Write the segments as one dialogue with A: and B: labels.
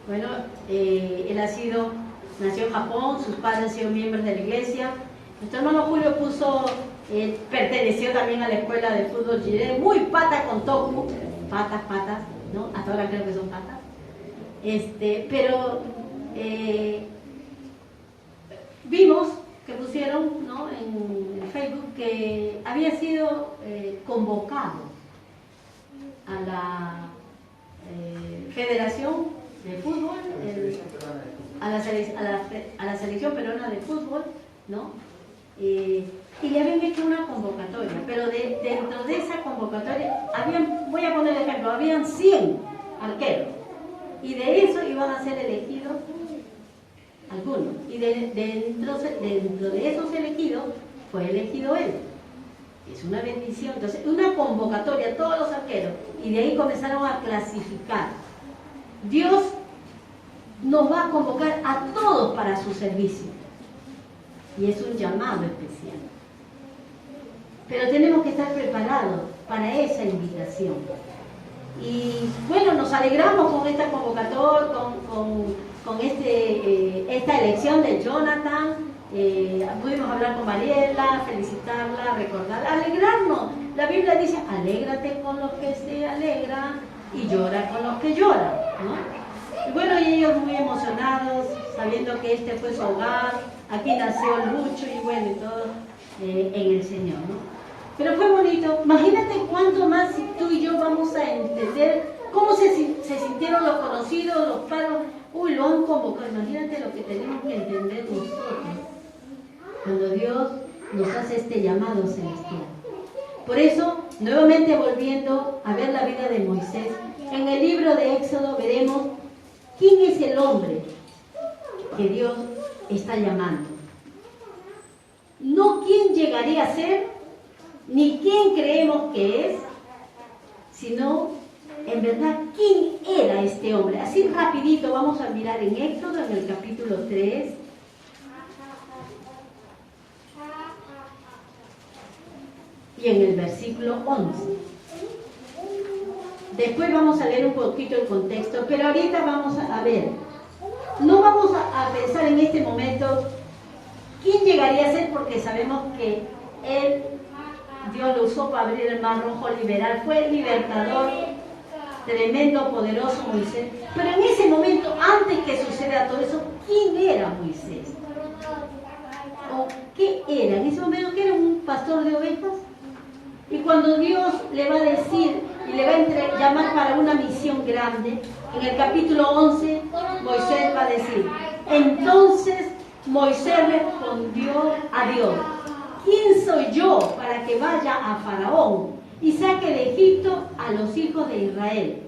A: Bueno, él nació en Japón, sus padres han sido miembros de la iglesia. Nuestro hermano Julio perteneció también a la escuela de fútbol Jiré, muy pata con Toku, patas, ¿no? Hasta ahora creo que son patas. Pero vimos que pusieron, ¿no?, en Facebook que había sido convocado a la Federación de Fútbol, a la Selección Peruana de Fútbol, ¿no? Y le habían hecho una convocatoria, pero dentro de esa convocatoria voy a poner el ejemplo, habían 100 arqueros y de eso iban a ser elegidos algunos, y dentro de esos elegidos fue elegido él. Es una bendición. Entonces, una convocatoria a todos los arqueros, y de ahí comenzaron a clasificar. Dios nos va a convocar a todos para su servicio, y es un llamado especial. Pero tenemos que estar preparados para esa invitación. Y bueno, nos alegramos con esta convocatoria, con esta elección de Jonathan. Pudimos hablar con Mariela, felicitarla, recordarla, alegrarnos. La Biblia dice: alégrate con los que se alegran y llora con los que lloran, ¿no? Y bueno, y ellos muy emocionados, sabiendo que este fue su hogar, aquí nació Lucho, y bueno, y todo en el Señor, ¿no? Pero fue bonito. Imagínate cuánto más tú y yo vamos a entender cómo se sintieron los conocidos, los padres. Uy, lo han convocado. Imagínate lo que tenemos que entender nosotros cuando Dios nos hace este llamado celestial. Por eso, nuevamente volviendo a ver la vida de Moisés, en el libro de Éxodo veremos quién es el hombre que Dios está llamando. No quién llegaría a ser, ni quién creemos que es, sino en verdad quién era este hombre. Así rapidito vamos a mirar en Éxodo, en el capítulo 3. Y en el versículo 11. Después vamos a leer un poquito el contexto, pero ahorita vamos a ver. No vamos a pensar en este momento quién llegaría a ser, porque sabemos que él, Dios lo usó para abrir el mar rojo, liberar, fue el libertador, tremendo, poderoso Moisés. Pero en ese momento, antes que suceda todo eso, ¿quién era Moisés? ¿O qué era? En ese momento, ¿qué era? ¿Un pastor de ovejas? Y cuando Dios le va a decir y le va a llamar para una misión grande, en el capítulo 11, Moisés va a decir: entonces Moisés respondió a Dios: ¿quién soy yo para que vaya a Faraón y saque de Egipto a los hijos de Israel?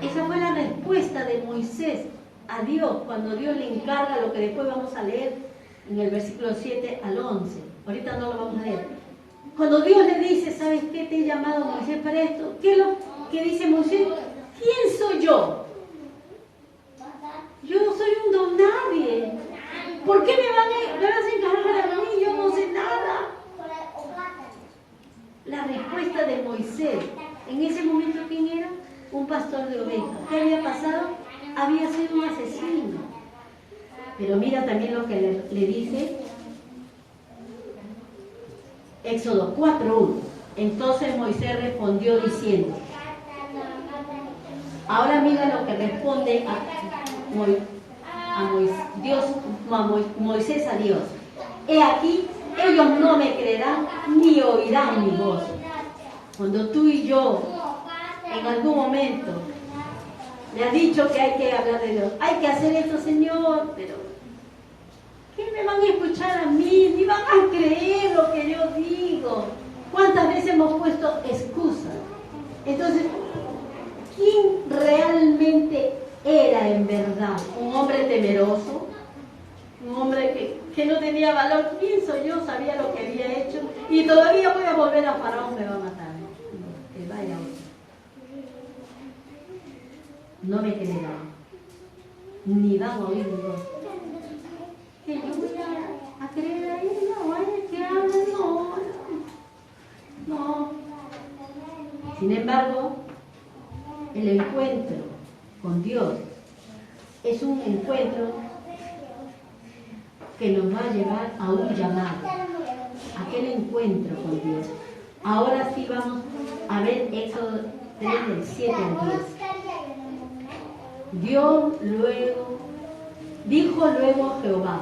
A: Esa fue la respuesta de Moisés a Dios cuando Dios le encarga lo que después vamos a leer en el versículo 7 al 11. Ahorita no lo vamos a leer. Cuando Dios le dice: ¿sabes qué? Te he llamado, Moisés, para esto. ¿Qué es lo que dice Moisés? ¿Quién soy yo? Yo no soy un don nadie. ¿Por qué me vas a encargar a mí? Yo no sé nada. La respuesta de Moisés, en ese momento, ¿quién era? Un pastor de ovejas. ¿Qué había pasado? Había sido un asesino. Pero mira también lo que le dice Éxodo 4:1. Entonces Moisés respondió diciendo, ahora mira lo que responde Moisés a Dios: he aquí, ellos no me creerán ni oirán mi voz. Cuando tú y yo en algún momento le has dicho que hay que hablar de Dios, hay que hacer esto, Señor, pero ¿qué me van a escuchar a mí? Ni van a creer lo que yo digo. ¿Cuántas veces hemos puesto excusas? Entonces, ¿quién realmente era en verdad? ¿Un hombre temeroso? ¿Un hombre que no tenía valor? Pienso yo, sabía lo que había hecho y todavía voy a volver a Faraón, me va a matar. No, que vaya otro. No me creerán, ni van a oír mi voz. Que yo voy a creer ahí, no, ay, que hablan, no. Sin embargo, el encuentro con Dios es un encuentro que nos va a llevar a un llamado, aquel encuentro con Dios. Ahora sí vamos a ver Éxodo 3 del 7 al 10. Dijo luego Jehová: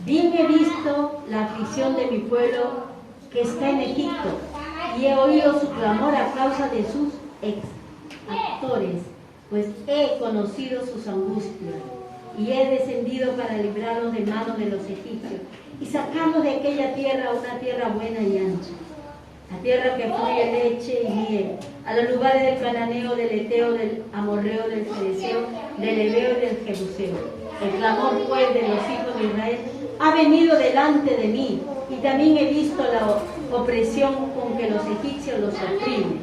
A: bien he visto la aflicción de mi pueblo que está en Egipto, y he oído su clamor a causa de sus exactores, pues he conocido sus angustias, y he descendido para librarlos de manos de los egipcios, y sacarlos de aquella tierra a una tierra buena y ancha, la tierra que fluye leche y miel, a los lugares del cananeo, del eteo, del amorreo, del fereceo, del heveo y del jebuseo. El clamor pues de los hijos de Israel ha venido delante de mí, y también he visto la opresión con que los egipcios los oprimen.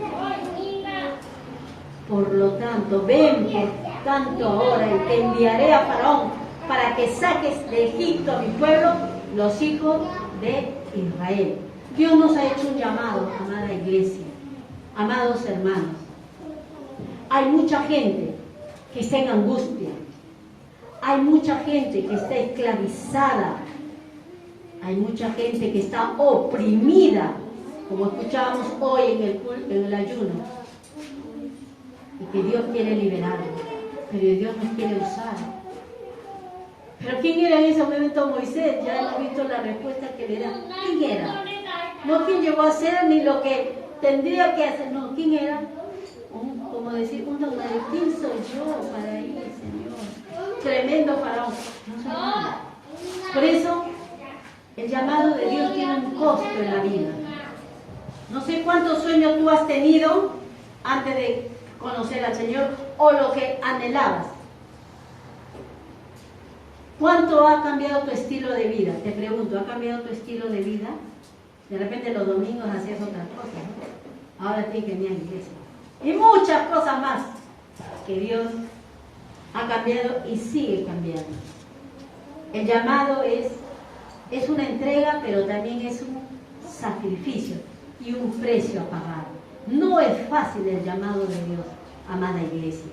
A: Por lo tanto, ven por tanto ahora, y te enviaré a Faraón para que saques de Egipto a mi pueblo, los hijos de Israel. Dios nos ha hecho un llamado, amada iglesia, amados hermanos. Hay mucha gente que está en angustia, hay mucha gente que está esclavizada, hay mucha gente que está oprimida, como escuchábamos hoy en el ayuno, y que Dios quiere liberarnos, pero Dios nos quiere usar. Pero ¿quién era en ese momento Moisés? Ya hemos visto la respuesta que le da. ¿Quién era? No quién llegó a ser ni lo que tendría que hacer, no, ¿quién era? Como decir, un donadero. ¿Quién soy yo para ir, Señor? Tremendo faraón. No soy nada. Por eso, el llamado de Dios tiene un costo en la vida. No sé cuántos sueños tú has tenido antes de conocer al Señor, o lo que anhelabas. ¿Cuánto ha cambiado tu estilo de vida? Te pregunto, ¿ha cambiado tu estilo de vida? De repente los domingos hacías otras cosas, ¿no? Ahora tienes que venir a la iglesia. Y muchas cosas más que Dios ha cambiado y sigue cambiando. El llamado es una entrega, pero también es un sacrificio y un precio a pagar. No es fácil el llamado de Dios, amada iglesia.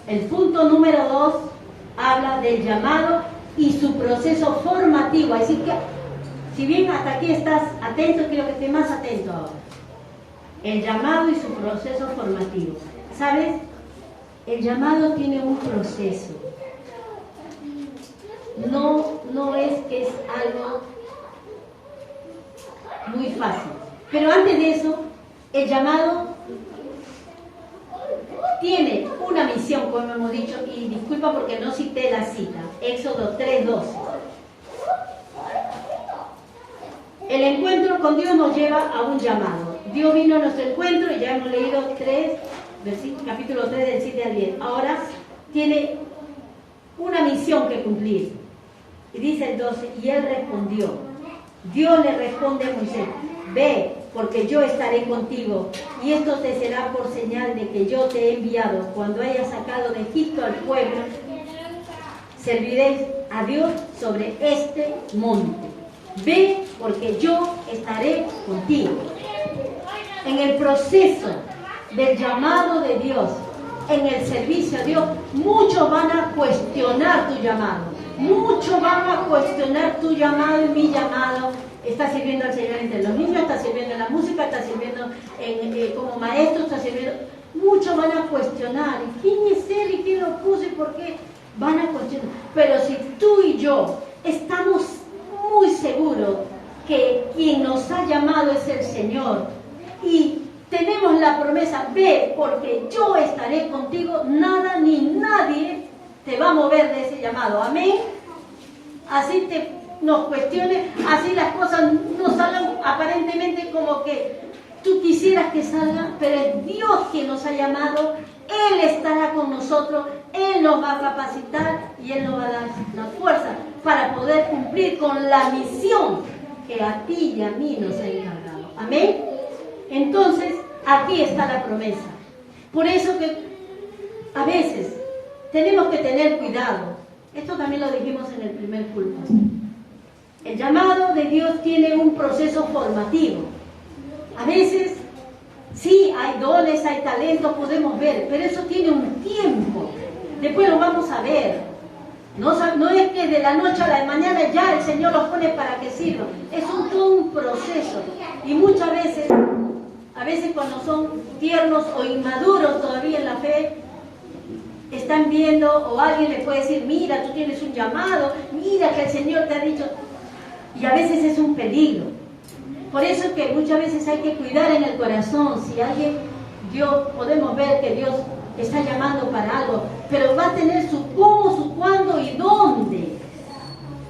A: El punto número 2 habla del llamado y su proceso formativo. Es decir, que si bien hasta aquí estás atento, quiero que estés más atento ahora. El llamado y su proceso formativo. ¿Sabes? El llamado tiene un proceso. No es que es algo muy fácil. Pero antes de eso, el llamado tiene una misión, como hemos dicho, y disculpa porque no cité la cita, Éxodo 3:12. El encuentro con Dios nos lleva a un llamado. Dios vino a nuestro encuentro y ya hemos leído capítulo 3 del 7 al 10. Ahora tiene una misión que cumplir. Y dice el 12, y él respondió. Dios le responde a Moisés: ve, porque yo estaré contigo, y esto te será por señal de que yo te he enviado. Cuando hayas sacado de Egipto al pueblo, serviréis a Dios sobre este monte. Ve, porque yo estaré contigo. En el proceso del llamado de Dios, en el servicio a Dios, muchos van a cuestionar tu llamado. Muchos van a cuestionar tu llamado y mi llamado. Está sirviendo al Señor entre los niños, está sirviendo en la música, está sirviendo como maestro, está sirviendo. Muchos van a cuestionar, ¿y quién es él? ¿Y quién lo puso? ¿Y por qué? Van a cuestionar. Pero si tú y yo estamos muy seguros que quien nos ha llamado es el Señor, y tenemos la promesa: ve, porque yo estaré contigo, nada ni nadie te va a mover de ese llamado. Amén. Así nos cuestiones, así las cosas no salgan aparentemente como que tú quisieras que salgan, pero es Dios quien nos ha llamado. Él estará con nosotros, Él nos va a capacitar y Él nos va a dar la fuerza para poder cumplir con la misión que a ti y a mí nos ha encargado. Amén. Entonces, aquí está la promesa. Por eso que a veces tenemos que tener cuidado. Esto también lo dijimos en el primer culto. El llamado de Dios tiene un proceso formativo. A veces Sí, hay dones, hay talentos, podemos ver, pero eso tiene un tiempo. Después lo vamos a ver. No es que de la noche a la mañana ya el Señor los pone para que sirvan. Es todo un proceso. Y muchas veces, a veces cuando son tiernos o inmaduros todavía en la fe, están viendo, o alguien les puede decir, mira, tú tienes un llamado, mira que el Señor te ha dicho. Y a veces es un peligro. Por eso es que muchas veces hay que cuidar en el corazón. Si alguien, podemos ver que Dios está llamando para algo, pero va a tener su cómo, su cuándo y dónde.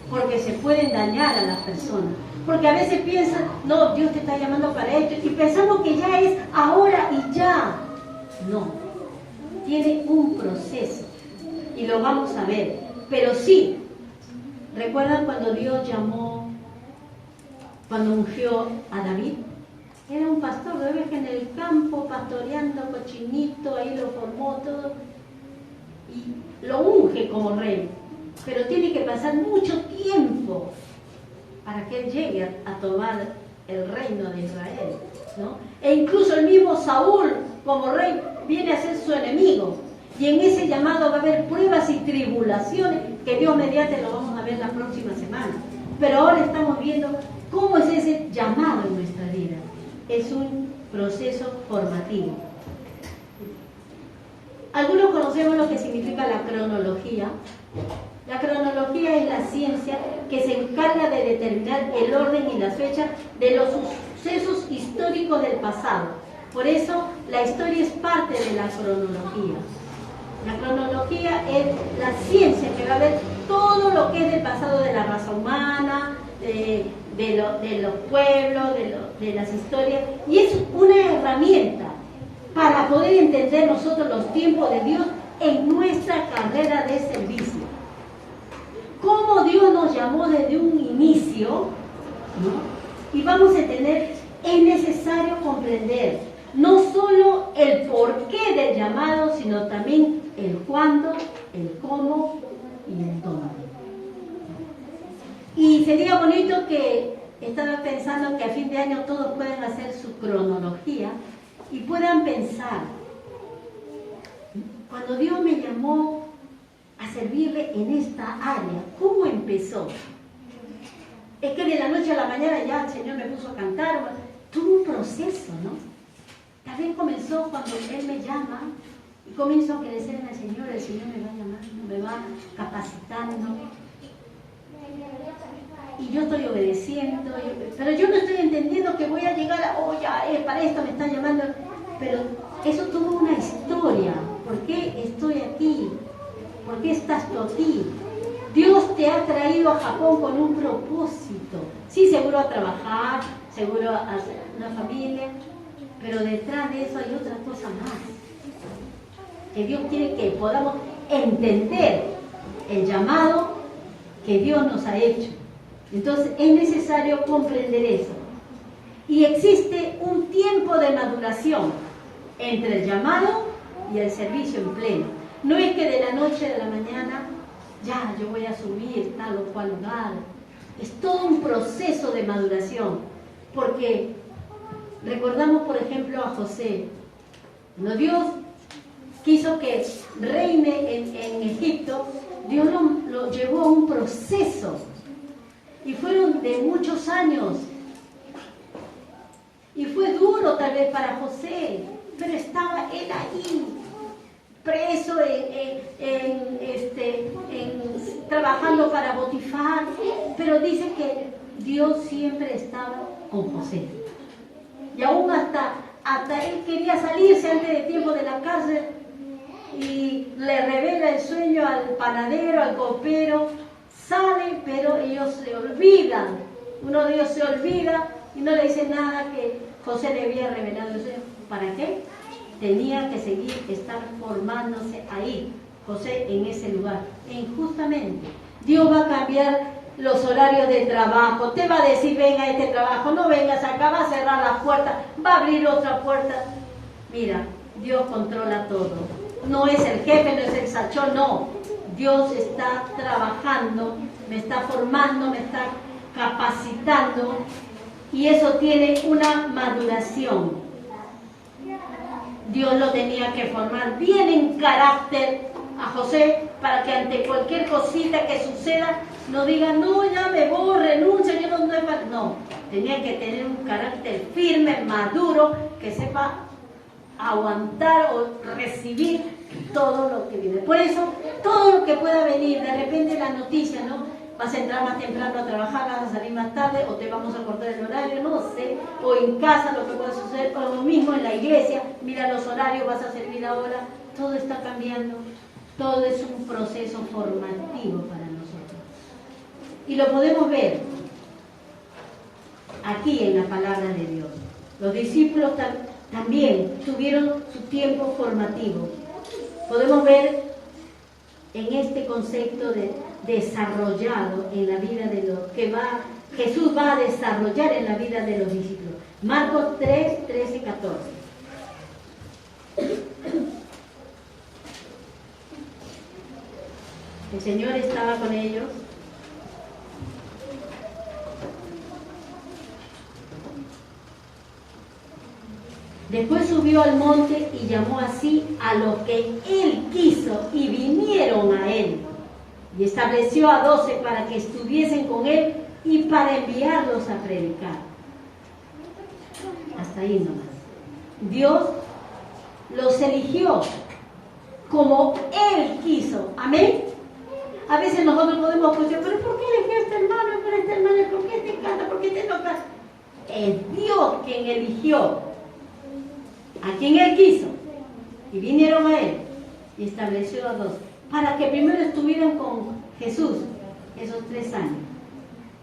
A: Porque se pueden dañar a las personas. Porque a veces piensan, no, Dios te está llamando para esto, y pensamos que ya es ahora y ya. No, tiene un proceso, y lo vamos a ver. Pero sí, ¿recuerdan cuando Dios llamó, cuando ungió a David? Era un pastor, lo ves que en el campo pastoreando cochinito, ahí lo formó todo, y lo unge como rey. Pero tiene que pasar mucho tiempo para que él llegue a tomar el reino de Israel, ¿no? E incluso el mismo Saúl, como rey, viene a ser su enemigo. Y en ese llamado va a haber pruebas y tribulaciones, que Dios mediante lo vamos a ver la próxima semana. Pero ahora estamos viendo cómo es ese llamado en nuestra vida. Es un proceso formativo. Algunos conocemos lo que significa la cronología. La cronología es la ciencia que se encarga de determinar el orden y las fechas de los sucesos históricos del pasado. Por eso, la historia es parte de la cronología. La cronología es la ciencia que va a ver todo lo que es del pasado de la raza humana, de los pueblos, de las historias, y es una herramienta para poder entender nosotros los tiempos de Dios en nuestra carrera de servicio. Cómo Dios nos llamó desde un inicio, ¿no? Y vamos a entender, es necesario comprender no solo el porqué del llamado, sino también el cuándo, el cómo y el dónde. Y sería bonito que, estaba pensando que a fin de año todos puedan hacer su cronología y puedan pensar, cuando Dios me llamó a servirle en esta área, ¿cómo empezó? Es que de la noche a la mañana ya el Señor me puso a cantar, tuvo un proceso, ¿no? Tal vez comenzó cuando Él me llama y comienzo a crecer en el Señor me va llamando, me va capacitando. Y yo estoy obedeciendo, pero yo no estoy entendiendo que voy a llegar a, para esto me están llamando. Pero eso tuvo una historia. ¿Por qué estoy aquí? ¿Por qué estás tú aquí? Dios te ha traído a Japón con un propósito. Sí, seguro a trabajar, seguro a hacer una familia, pero detrás de eso hay otra cosa más. Que Dios quiere que podamos entender el llamado que Dios nos ha hecho. Entonces es necesario comprender eso. Y existe un tiempo de maduración entre el llamado y el servicio en pleno. No es que de la noche a la mañana, ya yo voy a subir tal o cual lugar. Es todo un proceso de maduración. Porque recordamos, por ejemplo, a José. Cuando Dios quiso que reine en Egipto, Dios lo llevó a un proceso. Y fueron de muchos años. Y fue duro tal vez para José, pero estaba él ahí, preso, trabajando para Potifar. Pero dice que Dios siempre estaba con José. Y aún hasta él quería salirse antes de tiempo de la cárcel y le revela el sueño al panadero, al copero. Salen, pero ellos se olvidan. Uno de ellos se olvida y no le dice nada que José le había revelado el sueño. ¿Para qué? Tenía que seguir, estar formándose ahí, José, en ese lugar. E injustamente, Dios va a cambiar los horarios de trabajo. Te va a decir, venga a este trabajo, no vengas acá, va a cerrar la puerta, va a abrir otra puerta. Mira, Dios controla todo. No es el jefe, no es el sachón, no. Dios está trabajando, me está formando, me está capacitando, y eso tiene una maduración. Dios lo tenía que formar bien en carácter a José para que ante cualquier cosita que suceda no diga, no, ya me voy, renuncio, yo no es para... No, tenía que tener un carácter firme, maduro, que sepa aguantar o recibir todo lo que viene. Por eso, todo lo que pueda venir, de repente la noticia, ¿no? Vas a entrar más temprano a trabajar, vas a salir más tarde, o te vamos a cortar el horario, no sé, o en casa lo que puede suceder, o lo mismo en la iglesia, mira los horarios, vas a servir ahora, todo está cambiando, todo es un proceso formativo para nosotros. Y lo podemos ver aquí en la palabra de Dios. Los discípulos también tuvieron su tiempo formativo. Podemos ver en este concepto de desarrollado en la vida de los que Jesús va a desarrollar en la vida de los discípulos. Marcos 3, 13, 14. El Señor estaba con ellos. Después subió al monte y llamó así a los que Él quiso y vinieron a Él. Y estableció a 12 para que estuviesen con Él y para enviarlos a predicar. Hasta ahí nomás. Dios los eligió como Él quiso. Amén. A veces nosotros podemos decir, pero ¿por qué eligió a este hermano? ¿Por este hermano? ¿Por qué te encanta? ¿Por qué te toca? Es Dios quien eligió a quien Él quiso, y vinieron a Él, y estableció a 2, para que primero estuvieran con Jesús esos 3 años,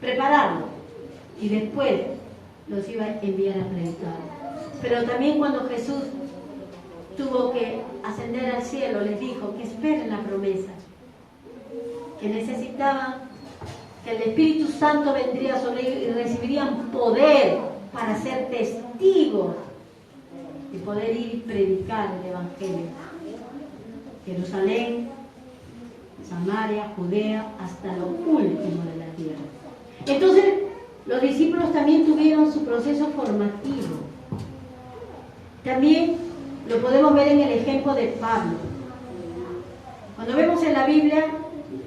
A: prepararlos, y después los iba a enviar a predicar. Pero también cuando Jesús tuvo que ascender al cielo, les dijo que esperen la promesa, que necesitaban, que el Espíritu Santo vendría sobre ellos y recibirían poder para ser testigos y poder ir y predicar el Evangelio. Jerusalén, Samaria, Judea, hasta lo último de la tierra. Entonces, los discípulos también tuvieron su proceso formativo. También lo podemos ver en el ejemplo de Pablo. Cuando vemos en la Biblia,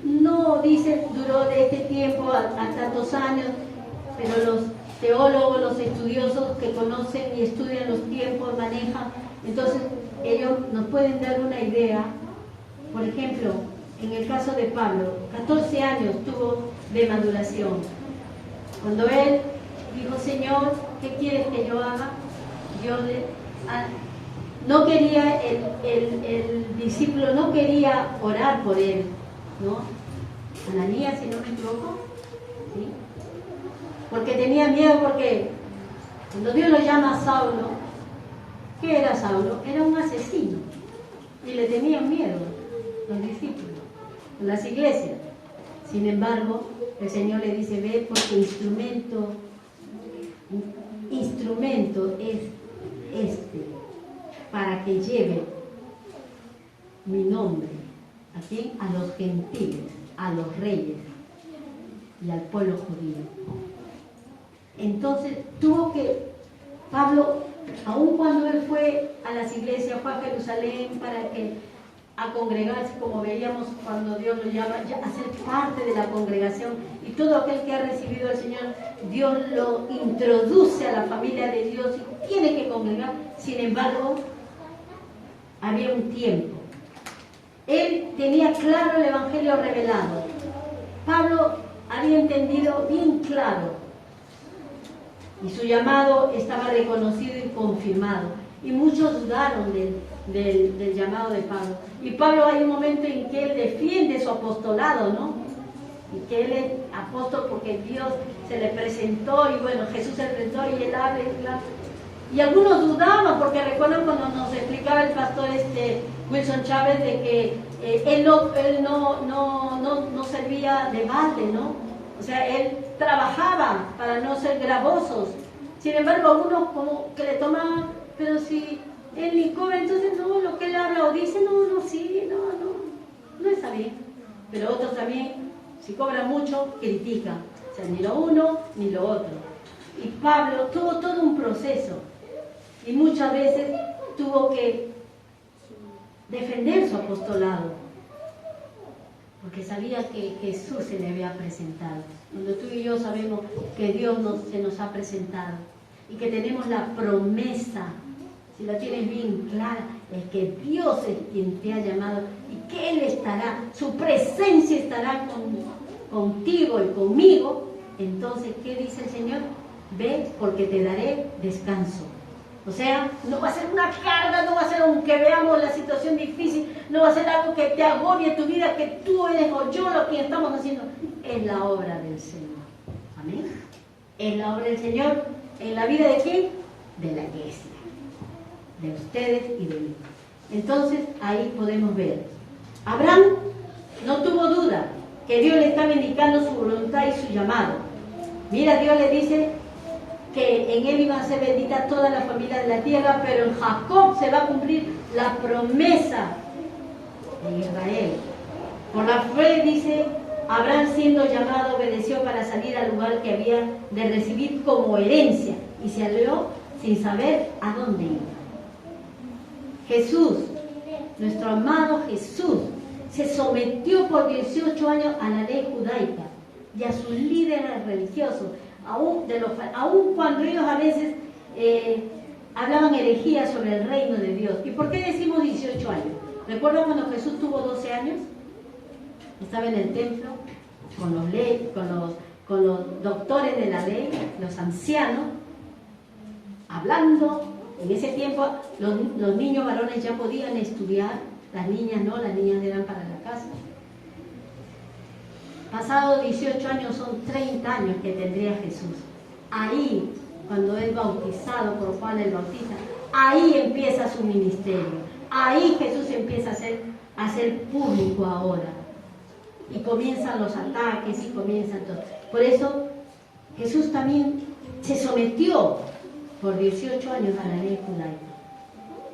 A: no dice duró de este tiempo a tantos años, pero los teólogos, los estudiosos que conocen y estudian los tiempos, manejan, entonces ellos nos pueden dar una idea. Por ejemplo, en el caso de Pablo, 14 años tuvo de maduración. Cuando él dijo, Señor, ¿qué quieres que yo haga? No quería, el discípulo no quería orar por él, ¿no? Ananías, si no me equivoco, ¿sí? Porque tenía miedo, porque cuando Dios lo llama a Saulo, ¿qué era Saulo? Era un asesino, y le tenían miedo los discípulos, las iglesias. Sin embargo, el Señor le dice, ve, porque instrumento es este, para que lleve mi nombre, ¿a quién? A los gentiles, a los reyes y al pueblo judío. Entonces tuvo que, Pablo, aun cuando él fue a las iglesias, fue a Jerusalén a congregarse, como veíamos cuando Dios lo llama, a ser parte de la congregación, y todo aquel que ha recibido al Señor, Dios lo introduce a la familia de Dios y tiene que congregar. Sin embargo, había un tiempo. Él tenía claro el Evangelio revelado. Pablo había entendido bien claro, y su llamado estaba reconocido y confirmado. Y muchos dudaron del llamado de Pablo. Y Pablo, hay un momento en que él defiende su apostolado, ¿no? Y que él es apóstol porque Dios se le presentó, y bueno, Jesús se le presentó y él habla y habla. Y algunos dudaban, porque recuerdan cuando nos explicaba el pastor Wilson Chávez de que él no servía de balde, ¿no? O sea, él trabajaba para no ser gravosos. Sin embargo, algunos como que le tomaban, pero si él ni cobra, entonces no, lo que él habla o dice, no está bien. Pero otros también, si cobran mucho, critican. O sea, ni lo uno ni lo otro. Y Pablo tuvo todo un proceso. Y muchas veces tuvo que defender su apostolado, porque sabía que Jesús se le había presentado. Cuando tú y yo sabemos que Dios se nos ha presentado y que tenemos la promesa, si la tienes bien clara, es que Dios es quien te ha llamado y que Él estará, su presencia estará contigo y conmigo. Entonces, ¿qué dice el Señor? Ve, porque te daré descanso. O sea, no va a ser una carga, no va a ser aunque veamos la situación difícil, no va a ser algo que te agobie tu vida, que tú eres o yo lo que estamos haciendo. Es la obra del Señor. Amén. Es la obra del Señor en la vida de quién? De la iglesia. De ustedes y de mí. Entonces, ahí podemos ver. Abraham no tuvo duda que Dios le estaba indicando su voluntad y su llamado. Mira, Dios le dice que en él iban a ser benditas todas las familias de la tierra, pero en Jacob se va a cumplir la promesa de Israel. Por la fe, dice, Abraham, siendo llamado, obedeció para salir al lugar que había de recibir como herencia y se salió sin saber a dónde iba. Jesús, nuestro amado Jesús, se sometió por 18 años a la ley judaica y a sus líderes religiosos, aun cuando ellos a veces hablaban herejías sobre el reino de Dios. ¿Y por qué decimos 18 años? ¿Recuerdan cuando Jesús tuvo 12 años? Estaba en el templo con los doctores de la ley, los ancianos, hablando. En ese tiempo los niños varones ya podían estudiar, las niñas no, las niñas eran para la casa. Pasados 18 años son 30 años que tendría Jesús. Ahí, cuando es bautizado por Juan el Bautista, ahí empieza su ministerio. Ahí Jesús empieza a ser público ahora. Y comienzan los ataques y comienzan todo. Por eso Jesús también se sometió por 18 años a la ley judaica.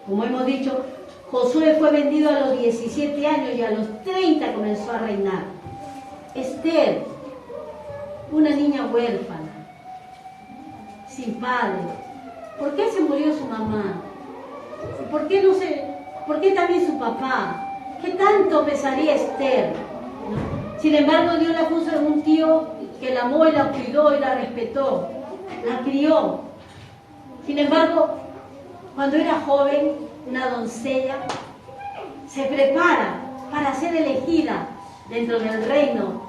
A: Como hemos dicho, Josué fue vendido a los 17 años y a los 30 comenzó a reinar. Esther, una niña huérfana, sin padre. ¿Por qué se murió su mamá? ¿Por qué también su papá? ¿Qué tanto pesaría Esther? ¿No? Sin embargo, Dios la puso en un tío que la amó y la cuidó y la respetó, la crió. Sin embargo, cuando era joven, una doncella, se prepara para ser elegida dentro del reino,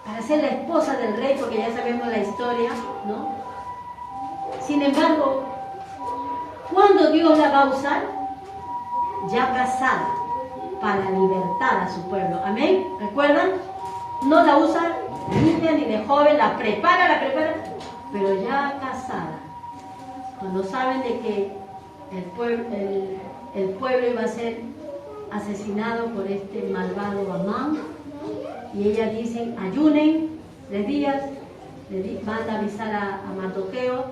A: para ser la esposa del rey, porque ya sabemos la historia, ¿no? Sin embargo, ¿cuándo Dios la va a usar? Ya casada, para libertar a su pueblo. ¿Amén? ¿Recuerdan? No la usa niña ni de joven, la prepara, pero ya casada. Cuando saben de que el pueblo iba a ser asesinado por este malvado Amán, y ellas dicen, ayunen 3 días, manda a avisar a Mardoqueo,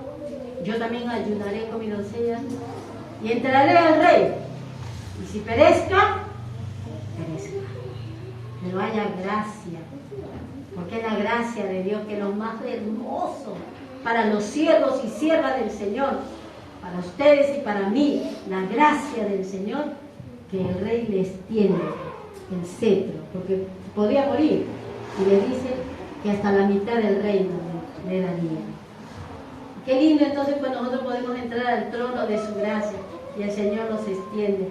A: yo también ayunaré con mi doncella, y entraré al rey, y si perezca, pero haya gracia, porque es la gracia de Dios que es lo más hermoso para los siervos y siervas del Señor, para ustedes y para mí, la gracia del Señor, que el rey les tiene el cetro, porque podría morir, y le dice que hasta la mitad del reino le daría. Qué lindo entonces cuando nosotros podemos entrar al trono de su gracia y el Señor nos extiende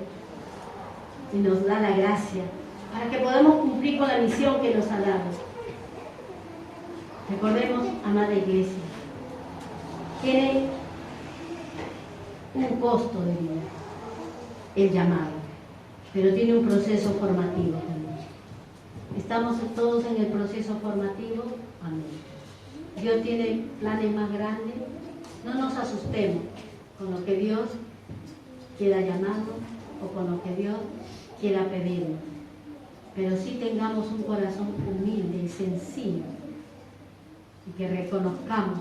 A: y nos da la gracia para que podamos cumplir con la misión que nos ha dado. Recordemos, amada iglesia, tiene un costo de vida el llamado, pero tiene un proceso formativo también. ¿Estamos todos en el proceso formativo? Amén. Dios tiene planes más grandes. No nos asustemos con lo que Dios quiera llamarnos o con lo que Dios quiera pedirnos, pero sí tengamos un corazón humilde y sencillo y que reconozcamos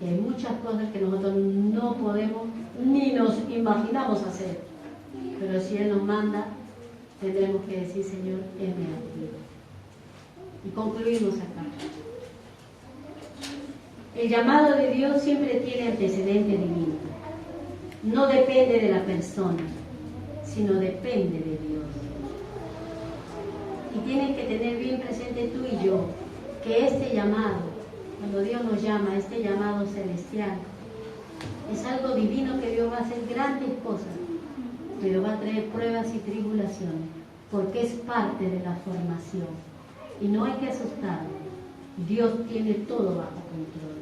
A: que hay muchas cosas que nosotros no podemos ni nos imaginamos hacer, pero si Él nos manda, tendremos que decir, Señor, heme aquí. Y concluimos acá. El llamado de Dios siempre tiene antecedente divino. No depende de la persona, sino depende de Dios. Y tienes que tener bien presente tú y yo, que este llamado, cuando Dios nos llama, este llamado celestial, es algo divino que Dios va a hacer grandes cosas, pero va a traer pruebas y tribulaciones, porque es parte de la formación. Y no hay que asustarnos. Dios tiene todo bajo control.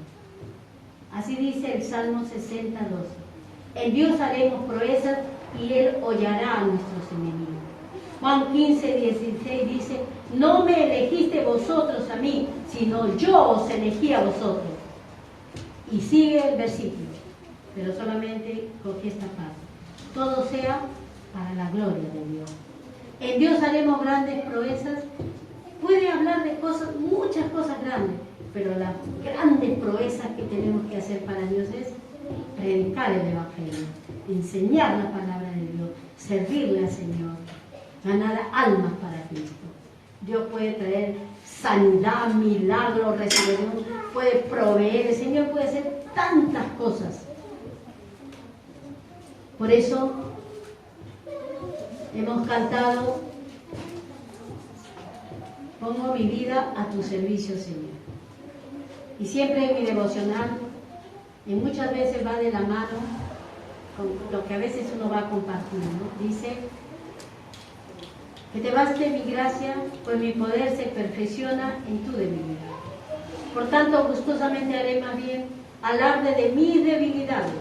A: Así dice el Salmo 60, 12. En Dios haremos proezas y Él hollará a nuestros enemigos. Juan 15, 16 dice, no me elegiste vosotros a mí, sino yo os elegí a vosotros. Y sigue el versículo, pero solamente cogí esta parte. Todo sea para la gloria de Dios. En Dios haremos grandes proezas. Puede hablar de cosas, muchas cosas grandes, pero las grandes proezas que tenemos que hacer para Dios es predicar el Evangelio, enseñar la palabra de Dios, servirle al Señor, ganar almas para Cristo. Dios puede traer sanidad, milagros, resurrección, puede proveer, el Señor puede hacer tantas cosas. Por eso hemos cantado, pongo mi vida a tu servicio, Señor. Y siempre en mi devocional, y muchas veces va de la mano con lo que a veces uno va compartiendo, ¿no? Dice, que te baste mi gracia, pues mi poder se perfecciona en tu debilidad. Por tanto, gustosamente haré más bien alarde de mis debilidades,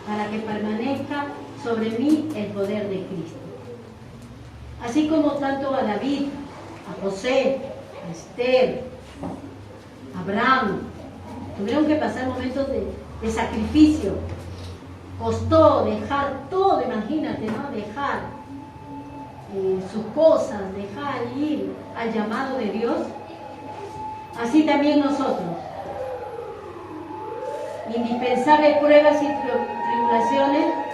A: para que permanezca sobre mí el poder de Cristo. Así como tanto a David, a José, a Esther, a Abraham, tuvieron que pasar momentos de sacrificio. Costó dejar todo, imagínate, ¿no? Dejar sus cosas, dejar ir al llamado de Dios. Así también nosotros. Indispensables pruebas y tribulaciones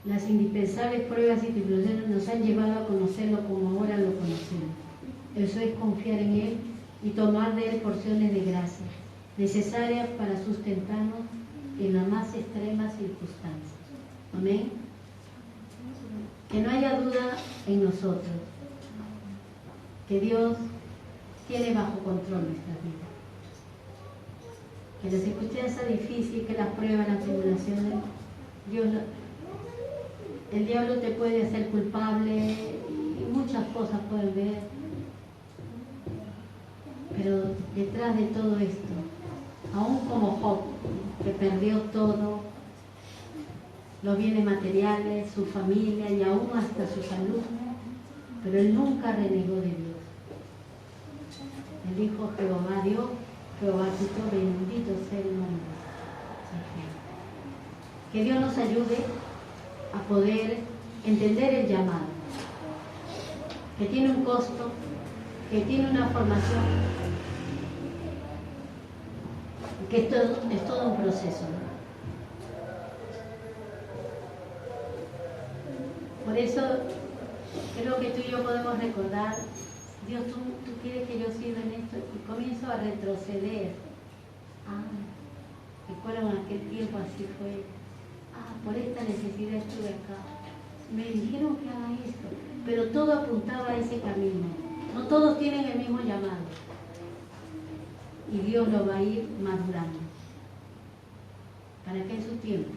A: Las indispensables pruebas y tribulaciones nos han llevado a conocerlo como ahora lo conocemos. Eso es confiar en Él y tomar de Él porciones de gracia, necesarias para sustentarnos en las más extremas circunstancias. Amén. Que no haya duda en nosotros que Dios tiene bajo control nuestras vidas. Que las circunstancias difíciles, que las pruebas, las tribulaciones, el diablo te puede hacer culpable y muchas cosas pueden ver, pero detrás de todo esto, aún como Job, que perdió todo, los bienes materiales, su familia y aún hasta su salud, pero él nunca renegó de Dios. Él dijo, Jehová dio, Jehová quitó, bendito sea el nombre. Que Dios nos ayude a poder entender el llamado, que tiene un costo, que tiene una formación, que es todo un proceso, ¿no? Por eso creo que tú y yo podemos recordar, Dios, tú quieres que yo sirva en esto, y comienzo a retroceder. Recuerdo en aquel tiempo así fue. Por esta necesidad estuve acá. Me dijeron que haga esto, pero todo apuntaba a ese camino. No todos tienen el mismo llamado. Y Dios lo va a ir madurando. Para que en su tiempo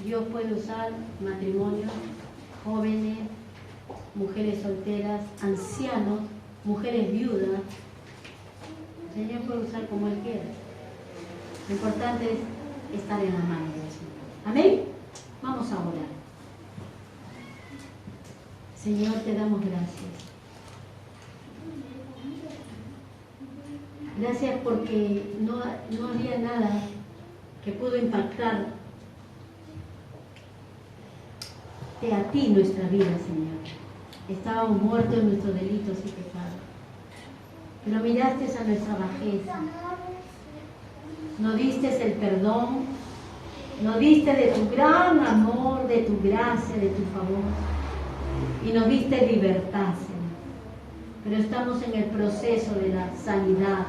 A: Dios puede usar matrimonios, jóvenes, mujeres solteras, ancianos, mujeres viudas. El Señor puede usar como Él quiera. Lo importante es estar en la mano de Dios. Amén. Vamos a orar. Señor, te damos gracias. Gracias porque no había nada que pudo impactar a ti nuestra vida, Señor. Estábamos muertos en nuestros delitos y pecados. Pero miraste a nuestra bajeza. Nos diste el perdón Nos diste de tu gran amor, de tu gracia, de tu favor. Y nos diste libertad, Señor. Pero estamos en el proceso de la sanidad.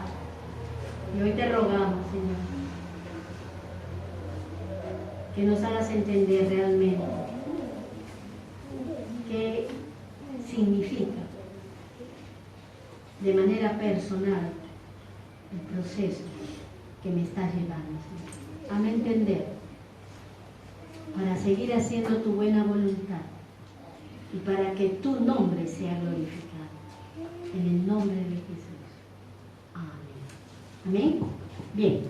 A: Y hoy te rogamos, Señor, que nos hagas entender realmente qué significa de manera personal el proceso que me estás llevando, Señor. Hazme entender para seguir haciendo tu buena voluntad y para que tu nombre sea glorificado. En el nombre de Jesús. Amén. Amén. Bien.